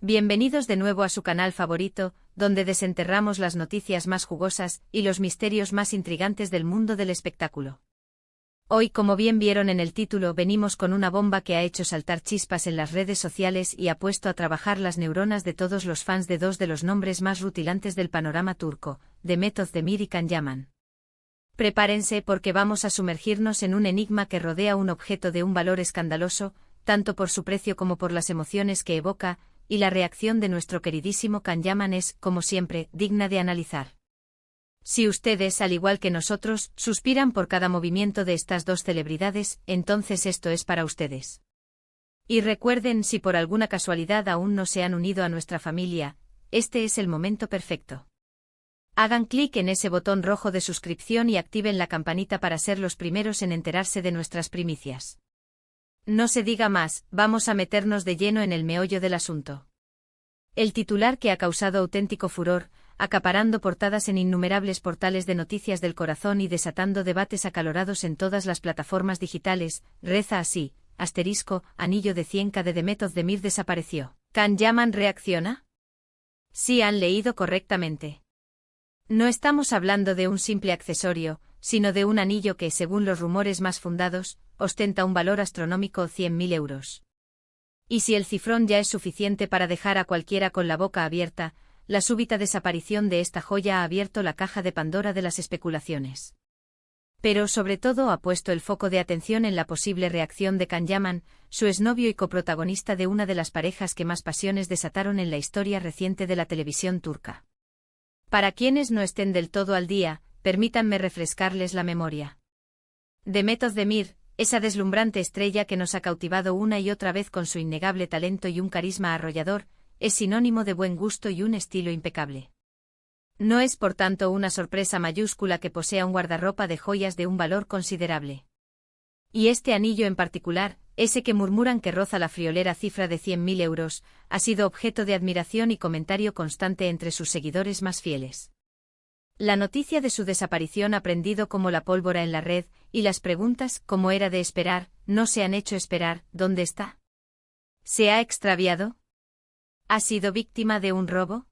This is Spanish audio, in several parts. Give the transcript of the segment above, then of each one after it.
Bienvenidos de nuevo a su canal favorito, donde desenterramos las noticias más jugosas y los misterios más intrigantes del mundo del espectáculo. Hoy, como bien vieron en el título, venimos con una bomba que ha hecho saltar chispas en las redes sociales y ha puesto a trabajar las neuronas de todos los fans de dos de los nombres más rutilantes del panorama turco, Demet Özdemir y Can Yaman. Prepárense porque vamos a sumergirnos en un enigma que rodea un objeto de un valor escandaloso, tanto por su precio como por las emociones que evoca, y la reacción de nuestro queridísimo Can Yaman es, como siempre, digna de analizar. Si ustedes, al igual que nosotros, suspiran por cada movimiento de estas dos celebridades, entonces esto es para ustedes. Y recuerden, si por alguna casualidad aún no se han unido a nuestra familia, este es el momento perfecto. Hagan clic en ese botón rojo de suscripción y activen la campanita para ser los primeros en enterarse de nuestras primicias. No se diga más, vamos a meternos de lleno en el meollo del asunto. El titular que ha causado auténtico furor, acaparando portadas en innumerables portales de noticias del corazón y desatando debates acalorados en todas las plataformas digitales, reza así: anillo de 100K de Demet Özdemir desapareció. ¿Can Yaman reacciona? Sí, han leído correctamente. No estamos hablando de un simple accesorio, sino de un anillo que, según los rumores más fundados, ostenta un valor astronómico: 100.000 euros. Y si el cifrón ya es suficiente para dejar a cualquiera con la boca abierta, la súbita desaparición de esta joya ha abierto la caja de Pandora de las especulaciones. Pero sobre todo ha puesto el foco de atención en la posible reacción de Can Yaman, su exnovio y coprotagonista de una de las parejas que más pasiones desataron en la historia reciente de la televisión turca. Para quienes no estén del todo al día, permítanme refrescarles la memoria. Demet Özdemir, esa deslumbrante estrella que nos ha cautivado una y otra vez con su innegable talento y un carisma arrollador, es sinónimo de buen gusto y un estilo impecable. No es por tanto una sorpresa mayúscula que posea un guardarropa de joyas de un valor considerable. Y este anillo en particular, ese que murmuran que roza la friolera cifra de 100.000 euros, ha sido objeto de admiración y comentario constante entre sus seguidores más fieles. La noticia de su desaparición ha prendido como la pólvora en la red, y las preguntas, como era de esperar, no se han hecho esperar: ¿dónde está? ¿Se ha extraviado? ¿Ha sido víctima de un robo?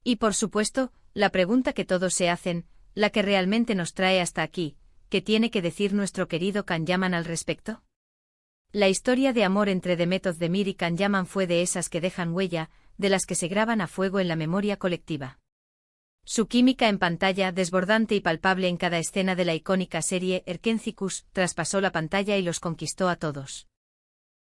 Y por supuesto, la pregunta que todos se hacen, la que realmente nos trae hasta aquí: ¿qué tiene que decir nuestro querido Can Yaman al respecto? La historia de amor entre Demet Özdemir y Can Yaman fue de esas que dejan huella, de las que se graban a fuego en la memoria colectiva. Su química en pantalla, desbordante y palpable en cada escena de la icónica serie Erkencikus, traspasó la pantalla y los conquistó a todos.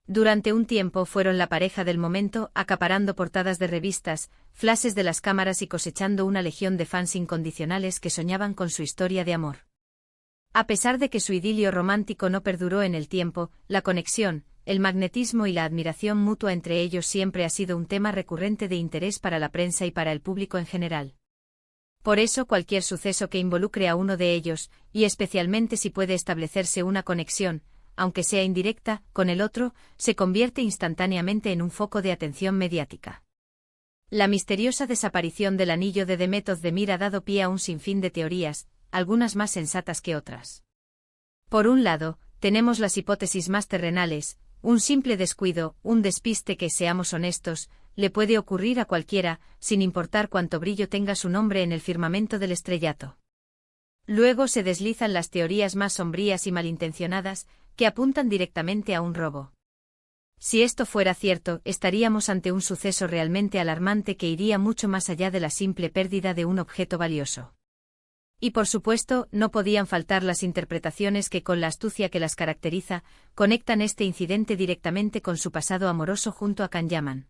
Durante un tiempo fueron la pareja del momento, acaparando portadas de revistas, flashes de las cámaras y cosechando una legión de fans incondicionales que soñaban con su historia de amor. A pesar de que su idilio romántico no perduró en el tiempo, la conexión, el magnetismo y la admiración mutua entre ellos siempre ha sido un tema recurrente de interés para la prensa y para el público en general. Por eso cualquier suceso que involucre a uno de ellos, y especialmente si puede establecerse una conexión, aunque sea indirecta, con el otro, se convierte instantáneamente en un foco de atención mediática. La misteriosa desaparición del anillo de Demet Özdemir ha dado pie a un sinfín de teorías, algunas más sensatas que otras. Por un lado, tenemos las hipótesis más terrenales: un simple descuido, un despiste que, seamos honestos, le puede ocurrir a cualquiera, sin importar cuánto brillo tenga su nombre en el firmamento del estrellato. Luego se deslizan las teorías más sombrías y malintencionadas, que apuntan directamente a un robo. Si esto fuera cierto, estaríamos ante un suceso realmente alarmante que iría mucho más allá de la simple pérdida de un objeto valioso. Y por supuesto, no podían faltar las interpretaciones que, con la astucia que las caracteriza, conectan este incidente directamente con su pasado amoroso junto a Can Yaman.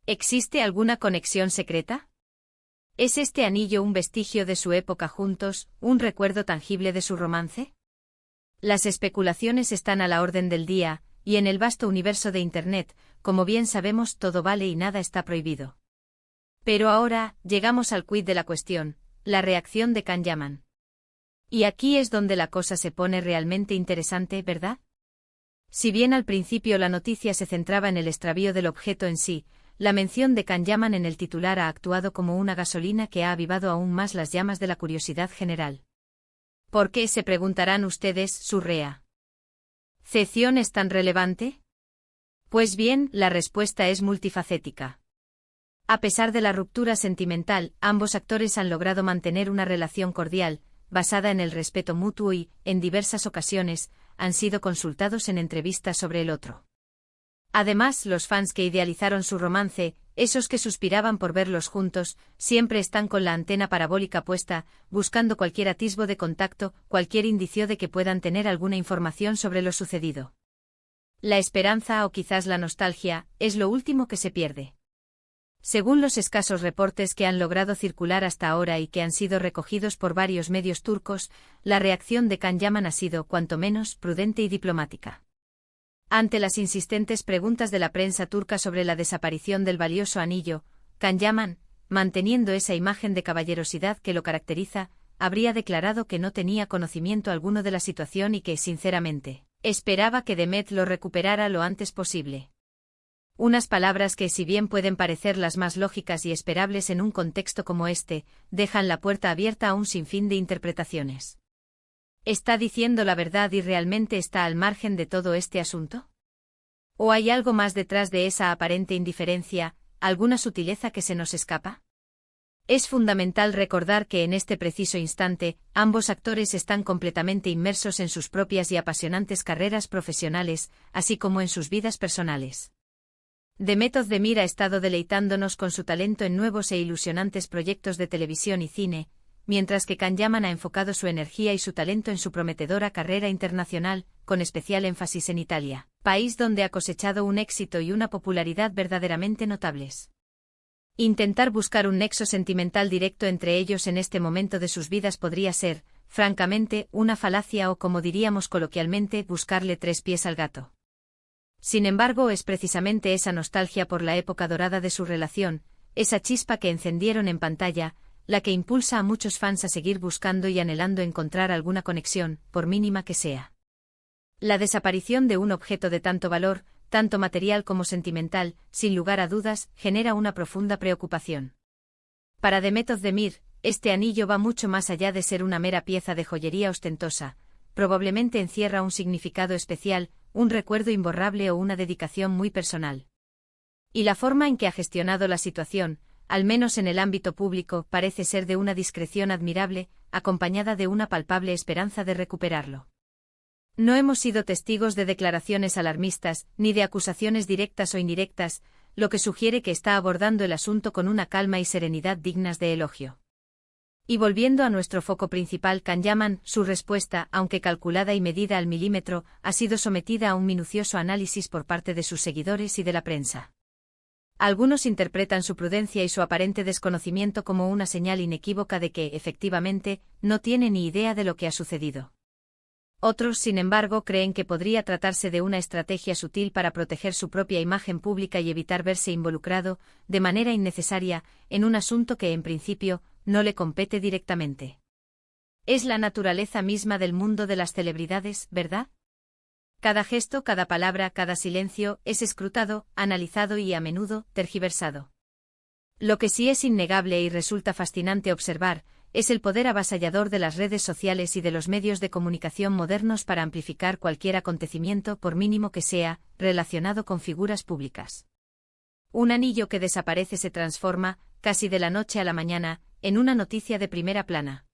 ¿Existe alguna conexión secreta? ¿Es este anillo un vestigio de su época juntos, un recuerdo tangible de su romance? Las especulaciones están a la orden del día, y en el vasto universo de Internet, como bien sabemos, todo vale y nada está prohibido. Pero ahora, llegamos al quid de la cuestión: la reacción de Can Yaman. Y aquí es donde la cosa se pone realmente interesante, ¿verdad? Si bien al principio la noticia se centraba en el extravío del objeto en sí, la mención de Can Yaman en el titular ha actuado como una gasolina que ha avivado aún más las llamas de la curiosidad general. ¿Por qué, se preguntarán ustedes, su reacción es tan relevante? Pues bien, la respuesta es multifacética. A pesar de la ruptura sentimental, ambos actores han logrado mantener una relación cordial, basada en el respeto mutuo y, en diversas ocasiones, han sido consultados en entrevistas sobre el otro. Además, los fans que idealizaron su romance, esos que suspiraban por verlos juntos, siempre están con la antena parabólica puesta, buscando cualquier atisbo de contacto, cualquier indicio de que puedan tener alguna información sobre lo sucedido. La esperanza o quizás la nostalgia es lo último que se pierde. Según los escasos reportes que han logrado circular hasta ahora y que han sido recogidos por varios medios turcos, la reacción de Can Yaman ha sido, cuanto menos, prudente y diplomática. Ante las insistentes preguntas de la prensa turca sobre la desaparición del valioso anillo, Can Yaman, manteniendo esa imagen de caballerosidad que lo caracteriza, habría declarado que no tenía conocimiento alguno de la situación y que, sinceramente, esperaba que Demet lo recuperara lo antes posible. Unas palabras que, si bien pueden parecer las más lógicas y esperables en un contexto como este, dejan la puerta abierta a un sinfín de interpretaciones. ¿Está diciendo la verdad y realmente está al margen de todo este asunto? ¿O hay algo más detrás de esa aparente indiferencia, alguna sutileza que se nos escapa? Es fundamental recordar que en este preciso instante, ambos actores están completamente inmersos en sus propias y apasionantes carreras profesionales, así como en sus vidas personales. Demet Özdemir ha estado deleitándonos con su talento en nuevos e ilusionantes proyectos de televisión y cine, mientras que Can Yaman ha enfocado su energía y su talento en su prometedora carrera internacional, con especial énfasis en Italia, país donde ha cosechado un éxito y una popularidad verdaderamente notables. Intentar buscar un nexo sentimental directo entre ellos en este momento de sus vidas podría ser, francamente, una falacia o, como diríamos coloquialmente, buscarle tres pies al gato. Sin embargo, es precisamente esa nostalgia por la época dorada de su relación, esa chispa que encendieron en pantalla, la que impulsa a muchos fans a seguir buscando y anhelando encontrar alguna conexión, por mínima que sea. La desaparición de un objeto de tanto valor, tanto material como sentimental, sin lugar a dudas, genera una profunda preocupación. Para Demet Özdemir, este anillo va mucho más allá de ser una mera pieza de joyería ostentosa, probablemente encierra un significado especial, un recuerdo imborrable o una dedicación muy personal. Y la forma en que ha gestionado la situación, al menos en el ámbito público, parece ser de una discreción admirable, acompañada de una palpable esperanza de recuperarlo. No hemos sido testigos de declaraciones alarmistas, ni de acusaciones directas o indirectas, lo que sugiere que está abordando el asunto con una calma y serenidad dignas de elogio. Y volviendo a nuestro foco principal, Can Yaman, su respuesta, aunque calculada y medida al milímetro, ha sido sometida a un minucioso análisis por parte de sus seguidores y de la prensa. Algunos interpretan su prudencia y su aparente desconocimiento como una señal inequívoca de que, efectivamente, no tiene ni idea de lo que ha sucedido. Otros, sin embargo, creen que podría tratarse de una estrategia sutil para proteger su propia imagen pública y evitar verse involucrado, de manera innecesaria, en un asunto que, en principio, no le compete directamente. Es la naturaleza misma del mundo de las celebridades, ¿verdad? Cada gesto, cada palabra, cada silencio, es escrutado, analizado y, a menudo, tergiversado. Lo que sí es innegable y resulta fascinante observar, es el poder avasallador de las redes sociales y de los medios de comunicación modernos para amplificar cualquier acontecimiento, por mínimo que sea, relacionado con figuras públicas. Un anillo que desaparece se transforma, casi de la noche a la mañana, en una noticia de primera plana.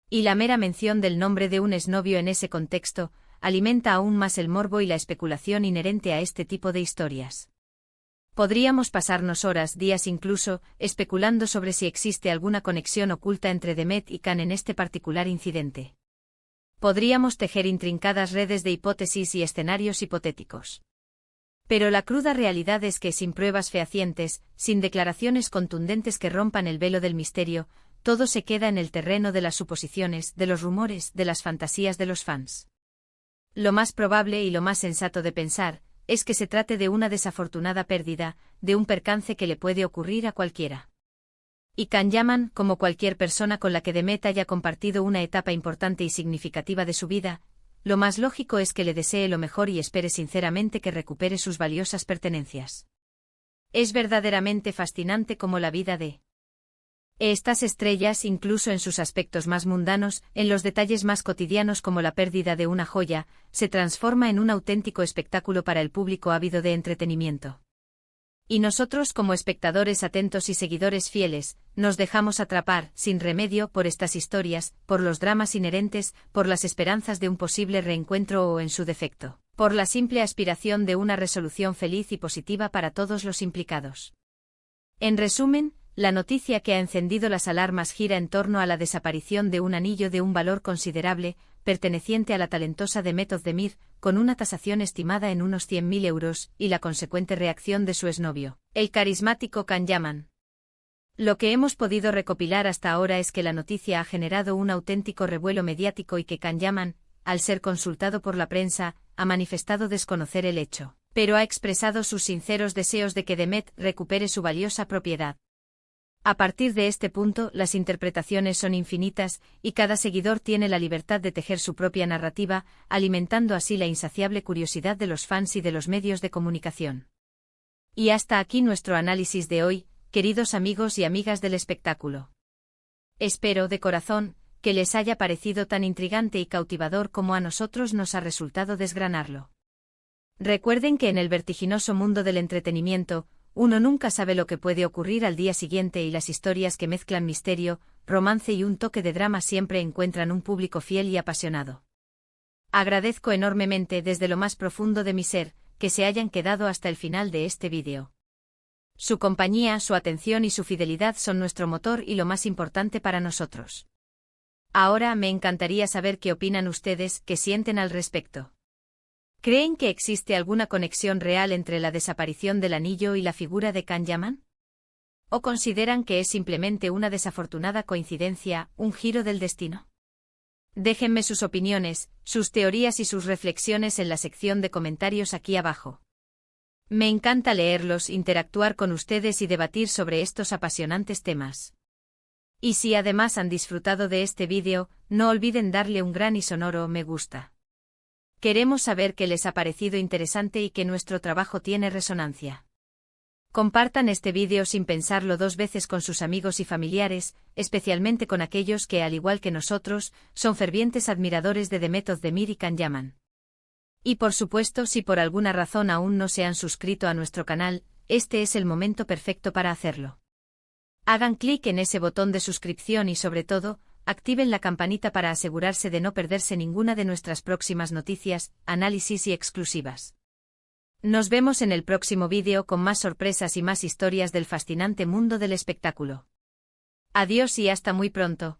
Y la mera mención del nombre de un exnovio en ese contexto, alimenta aún más el morbo y la especulación inherente a este tipo de historias. Podríamos pasarnos horas, días incluso, especulando sobre si existe alguna conexión oculta entre Demet y Can en este particular incidente. Podríamos tejer intrincadas redes de hipótesis y escenarios hipotéticos. Pero la cruda realidad es que, sin pruebas fehacientes, sin declaraciones contundentes que rompan el velo del misterio, todo se queda en el terreno de las suposiciones, de los rumores, de las fantasías de los fans. Lo más probable y lo más sensato de pensar, es que se trate de una desafortunada pérdida, de un percance que le puede ocurrir a cualquiera. Y Can Yaman, como cualquier persona con la que Demet haya compartido una etapa importante y significativa de su vida, lo más lógico es que le desee lo mejor y espere sinceramente que recupere sus valiosas pertenencias. Es verdaderamente fascinante cómo la vida de estas estrellas, incluso en sus aspectos más mundanos, en los detalles más cotidianos como la pérdida de una joya, se transforma en un auténtico espectáculo para el público ávido de entretenimiento. Y nosotros como espectadores atentos y seguidores fieles, nos dejamos atrapar, sin remedio, por estas historias, por los dramas inherentes, por las esperanzas de un posible reencuentro o, en su defecto, por la simple aspiración de una resolución feliz y positiva para todos los implicados. En resumen, la noticia que ha encendido las alarmas gira en torno a la desaparición de un anillo de un valor considerable, perteneciente a la talentosa Demet Özdemir, con una tasación estimada en unos 100.000 euros, y la consecuente reacción de su exnovio, el carismático Can Yaman. Lo que hemos podido recopilar hasta ahora es que la noticia ha generado un auténtico revuelo mediático y que Can Yaman, al ser consultado por la prensa, ha manifestado desconocer el hecho, pero ha expresado sus sinceros deseos de que Demet recupere su valiosa propiedad. A partir de este punto, las interpretaciones son infinitas, y cada seguidor tiene la libertad de tejer su propia narrativa, alimentando así la insaciable curiosidad de los fans y de los medios de comunicación. Y hasta aquí nuestro análisis de hoy, queridos amigos y amigas del espectáculo. Espero, de corazón, que les haya parecido tan intrigante y cautivador como a nosotros nos ha resultado desgranarlo. Recuerden que en el vertiginoso mundo del entretenimiento, uno nunca sabe lo que puede ocurrir al día siguiente y las historias que mezclan misterio, romance y un toque de drama siempre encuentran un público fiel y apasionado. Agradezco enormemente desde lo más profundo de mi ser, que se hayan quedado hasta el final de este vídeo. Su compañía, su atención y su fidelidad son nuestro motor y lo más importante para nosotros. Ahora me encantaría saber qué opinan ustedes, qué sienten al respecto. ¿Creen que existe alguna conexión real entre la desaparición del anillo y la figura de Can Yaman? ¿O consideran que es simplemente una desafortunada coincidencia, un giro del destino? Déjenme sus opiniones, sus teorías y sus reflexiones en la sección de comentarios aquí abajo. Me encanta leerlos, interactuar con ustedes y debatir sobre estos apasionantes temas. Y si además han disfrutado de este vídeo, no olviden darle un gran y sonoro me gusta. Queremos saber qué les ha parecido interesante y que nuestro trabajo tiene resonancia. Compartan este vídeo sin pensarlo dos veces con sus amigos y familiares, especialmente con aquellos que, al igual que nosotros, son fervientes admiradores de Demet Özdemir y Can Yaman. Y por supuesto, si por alguna razón aún no se han suscrito a nuestro canal, este es el momento perfecto para hacerlo. Hagan clic en ese botón de suscripción y sobre todo, activen la campanita para asegurarse de no perderse ninguna de nuestras próximas noticias, análisis y exclusivas. Nos vemos en el próximo vídeo con más sorpresas y más historias del fascinante mundo del espectáculo. Adiós y hasta muy pronto.